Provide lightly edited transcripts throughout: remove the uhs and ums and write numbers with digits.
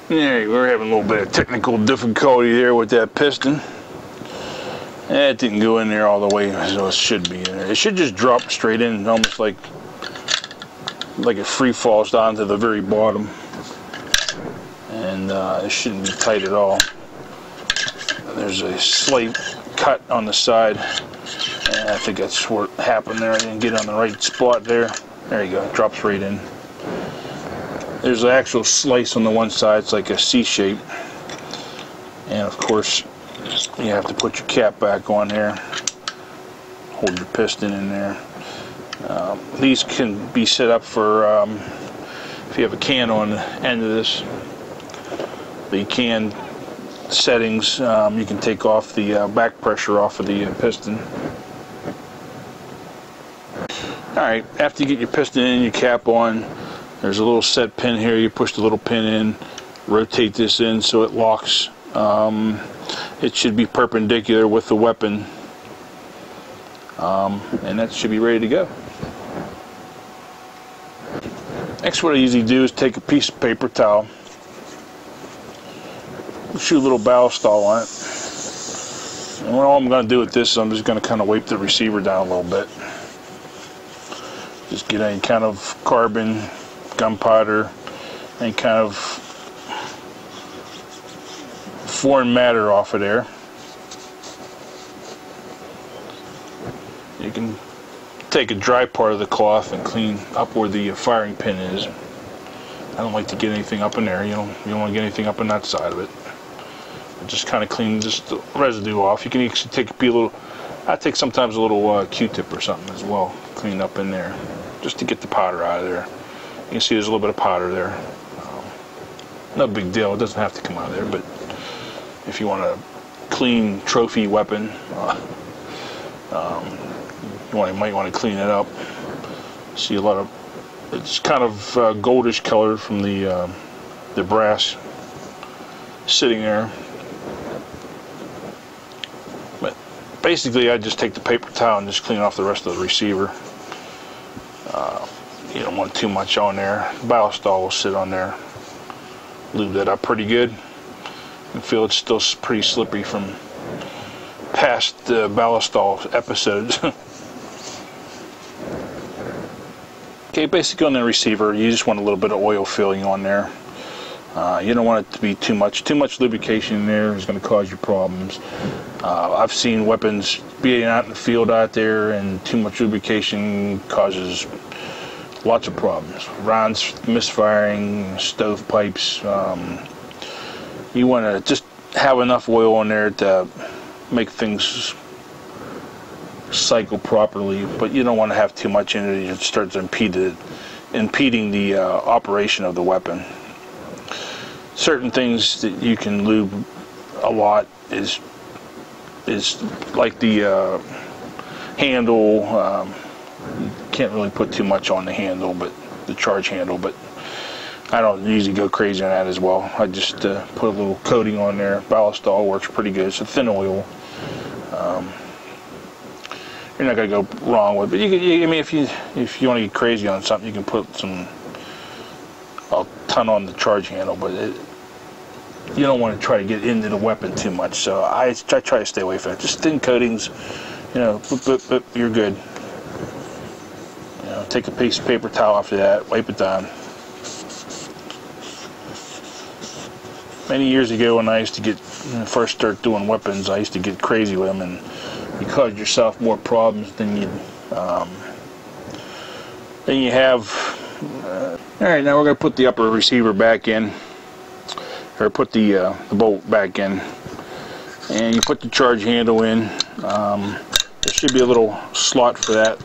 Alright, we're having a little bit of technical difficulty there with that piston. It didn't go in there all the way as it should be in there. It should just drop straight in, almost like it free falls down to the very bottom. And it shouldn't be tight at all. There's a slight cut on the side, and I think that's what happened there. I didn't get on the right spot there. There you go, it drops right in. There's an actual slice on the one side, it's like a C shape. And of course, you have to put your cap back on there. Hold your piston in there. These can be set up for, if you have a can on the end of this, the can settings, you can take off the back pressure off of the piston. Alright, after you get your piston in, your cap on, there's a little set pin here. You push the little pin in, rotate this in so it locks. It should be perpendicular with the weapon, and that should be ready to go. Next, what I usually do is take a piece of paper towel, shoot a little ballistol on it, and all I'm going to do with this is I'm just going to kind of wipe the receiver down a little bit. Just get any kind of carbon, gunpowder, any kind of foreign matter off of there. You can take a dry part of the cloth and clean up where the firing pin is. I don't like to get anything up in there. You don't want to get anything up in that side of it. Just kind of clean just the residue off. You can actually take a little. I take sometimes a little Q-tip or something as well, clean up in there, just to get the powder out of there. You can see there's a little bit of powder there. No big deal. It doesn't have to come out of there, but if you want a clean trophy weapon, you might want to clean it up. See a lot of, it's kind of goldish color from the brass sitting there. But basically, I just take the paper towel and just clean off the rest of the receiver. You don't want too much on there. Ballistol will sit on there. Lube that up pretty good. I feel it's still pretty slippery from past ballistol episodes. Okay, basically on the receiver, you just want a little bit of oil filling on there. You don't want it to be too much. Too much lubrication in there is going to cause you problems. I've seen weapons being out in the field out there, and too much lubrication causes lots of problems. Rounds misfiring, stovepipes. You want to just have enough oil on there to make things cycle properly, but you don't want to have too much in it. It starts impeding the operation of the weapon. Certain things that you can lube a lot is like the handle. You can't really put too much on the handle, but the charge handle, but I don't usually go crazy on that as well. I just put a little coating on there. Ballistol works pretty good. It's a thin oil. You're not going to go wrong with it. But I mean, if you want to get crazy on something, you can put a ton on the charge handle, but you don't want to try to get into the weapon too much. So I try to stay away from it. Just thin coatings, you're good. Take a piece of paper towel after that, wipe it down. Many years ago, when I used to first start doing weapons, I used to get crazy with them, and you cause yourself more problems than you have. All right, now we're going to put the upper receiver back in, or put the bolt back in, and you put the charge handle in. There should be a little slot for that.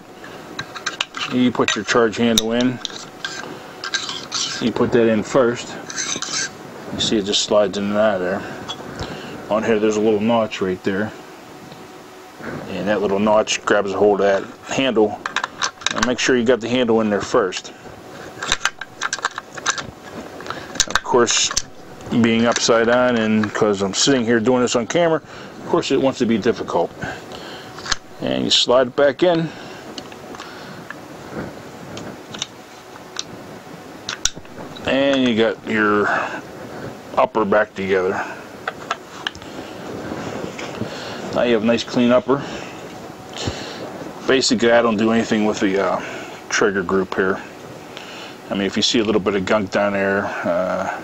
You put your charge handle in. You put that in first. You see it just slides in and out of there. On here there's a little notch right there. And that little notch grabs a hold of that handle. And make sure you got the handle in there first. Of course, being upside down, and because I'm sitting here doing this on camera, of course it wants to be difficult. And you slide it back in. And you got your upper back together. Now you have a nice clean upper. Basically, I don't do anything with the trigger group here. I mean, if you see a little bit of gunk down there,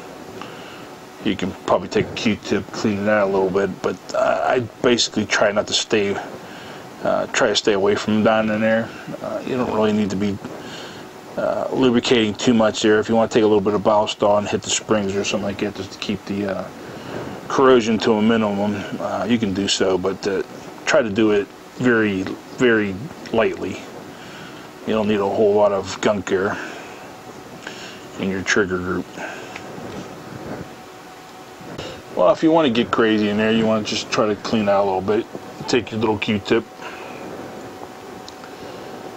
you can probably take a Q-tip, clean it out a little bit, but I basically try not to stay away from down in there. You don't really need to be lubricating too much there. If you want to take a little bit of ballast on and hit the springs or something like that just to keep the corrosion to a minimum, you can do so, but try to do it very, very lightly. You don't need a whole lot of gunk there in your trigger group. Well, if you want to get crazy in there, you want to just try to clean out a little bit. Take your little Q-tip,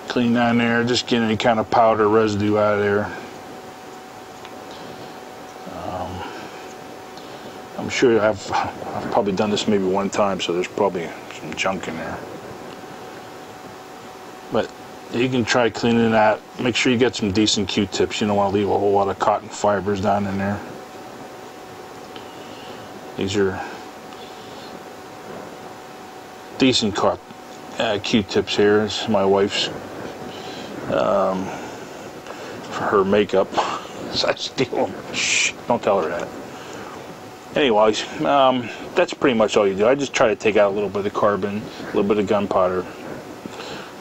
clean down there, just get any kind of powder residue out of there. I'm sure I've probably done this maybe one time, so there's probably some junk in there. But you can try cleaning that. Make sure you get some decent Q-tips. You don't want to leave a whole lot of cotton fibers down in there. These are decent Q-tips here. It's my wife's for her makeup. So I steal them. Shh, don't tell her that. Anyways, that's pretty much all you do. I just try to take out a little bit of carbon, a little bit of gunpowder.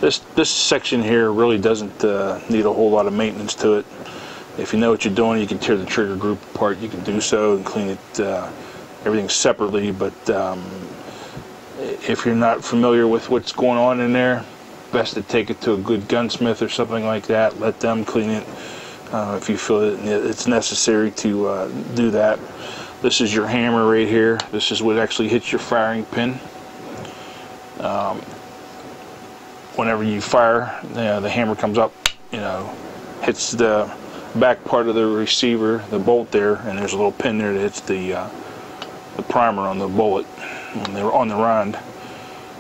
This section here really doesn't need a whole lot of maintenance to it. If you know what you're doing, you can tear the trigger group apart. You can do so and clean it everything separately. But if you're not familiar with what's going on in there, best to take it to a good gunsmith or something like that. Let them clean it if you feel it's necessary to do that. This is your hammer right here. This is what actually hits your firing pin. Whenever you fire, the hammer comes up, hits the back part of the receiver, the bolt there, and there's a little pin there that hits the primer on the bullet when they're on the round.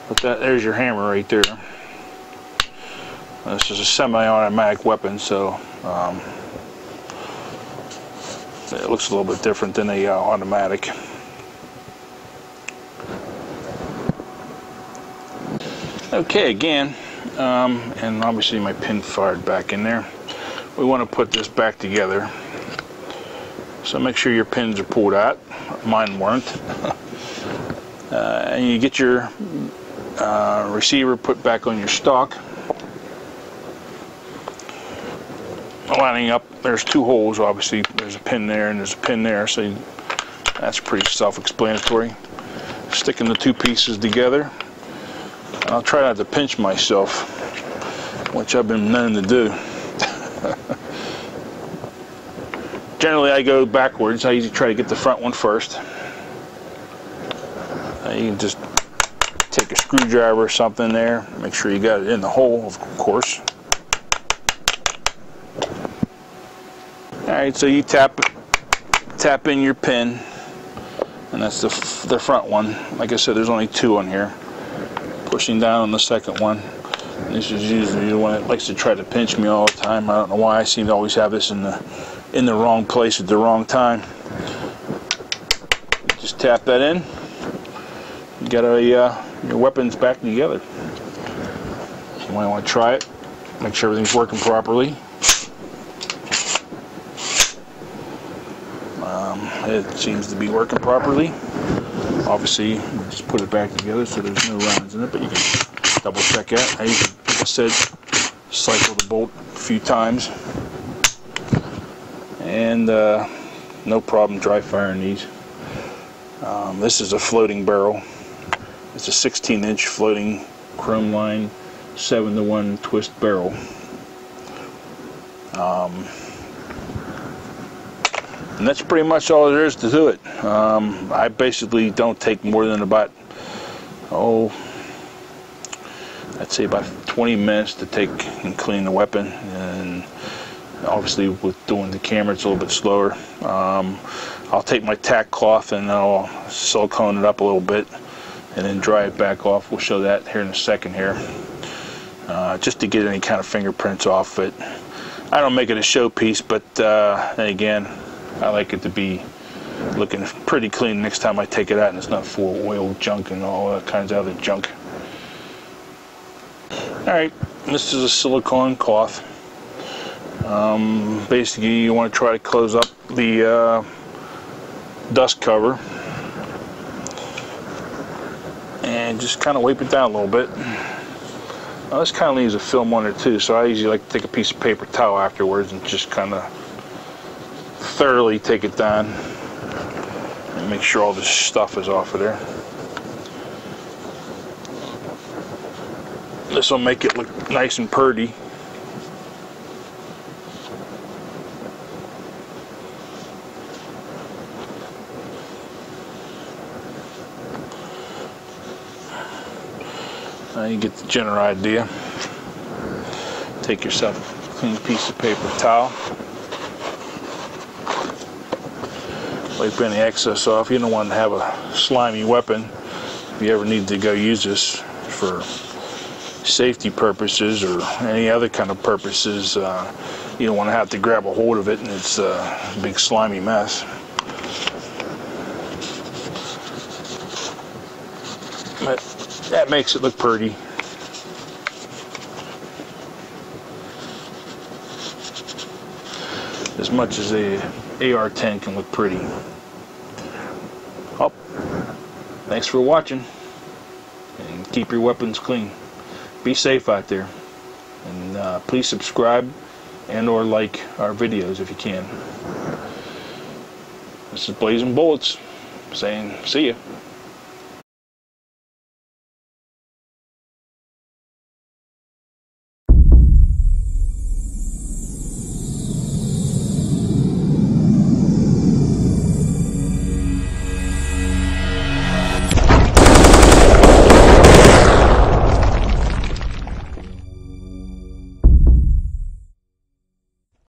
But there's your hammer right there. This is a semi-automatic weapon, so it looks a little bit different than a automatic. Okay, again, and obviously my pin fired back in there. We want to put this back together. So make sure your pins are pulled out. Mine weren't. And you get your receiver put back on your stock. Lining up, there's two holes, obviously. There's a pin there and there's a pin there, so that's pretty self-explanatory. Sticking the two pieces together. I'll try not to pinch myself, which I've been known to do. Generally, I go backwards. I usually try to get the front one first. You can just take a screwdriver or something there. Make sure you got it in the hole, of course. Alright, so you tap in your pin, and that's the front one. Like I said, there's only two on here. Pushing down on the second one. And this is usually the one that likes to try to pinch me all the time. I don't know why. I seem to always have this in the wrong place at the wrong time. Just tap that in. You got your weapons back together. You might want to try it. Make sure everything's working properly. It seems to be working properly. Obviously, just put it back together so there's no rounds in it, but you can double check that. I usually, like I said, cycle the bolt a few times, and no problem dry firing these. This is a floating barrel. It's a 16-inch floating chrome line 7-to-1 twist barrel. And that's pretty much all there is to do it. I basically don't take more than about, I'd say about 20 minutes to take and clean the weapon. And obviously with doing the camera, it's a little bit slower. I'll take my tack cloth and I'll silicone it up a little bit and then dry it back off. We'll show that here in a second here. Just to get any kind of fingerprints off it. I don't make it a showpiece, but then again, I like it to be looking pretty clean next time I take it out, and it's not full of oil junk and all kinds of other junk. Alright, this is a silicone cloth. Basically you want to try to close up the dust cover and just kind of wipe it down a little bit. Now, this kind of leaves a film on it too, so I usually like to take a piece of paper towel afterwards and just kind of thoroughly take it down and make sure all this stuff is off of there. This will make it look nice and purty. Now you get the general idea. Take yourself a clean piece of paper towel. Wipe any excess off. You don't want to have a slimy weapon if you ever need to go use this for safety purposes or any other kind of purposes. You don't want to have to grab a hold of it and it's a big slimy mess. But that makes it look pretty. As much as the AR-10 can look pretty. Oh, thanks for watching, and keep your weapons clean. Be safe out there, and please subscribe and or like our videos if you can. This is Blazing Bullets saying see ya.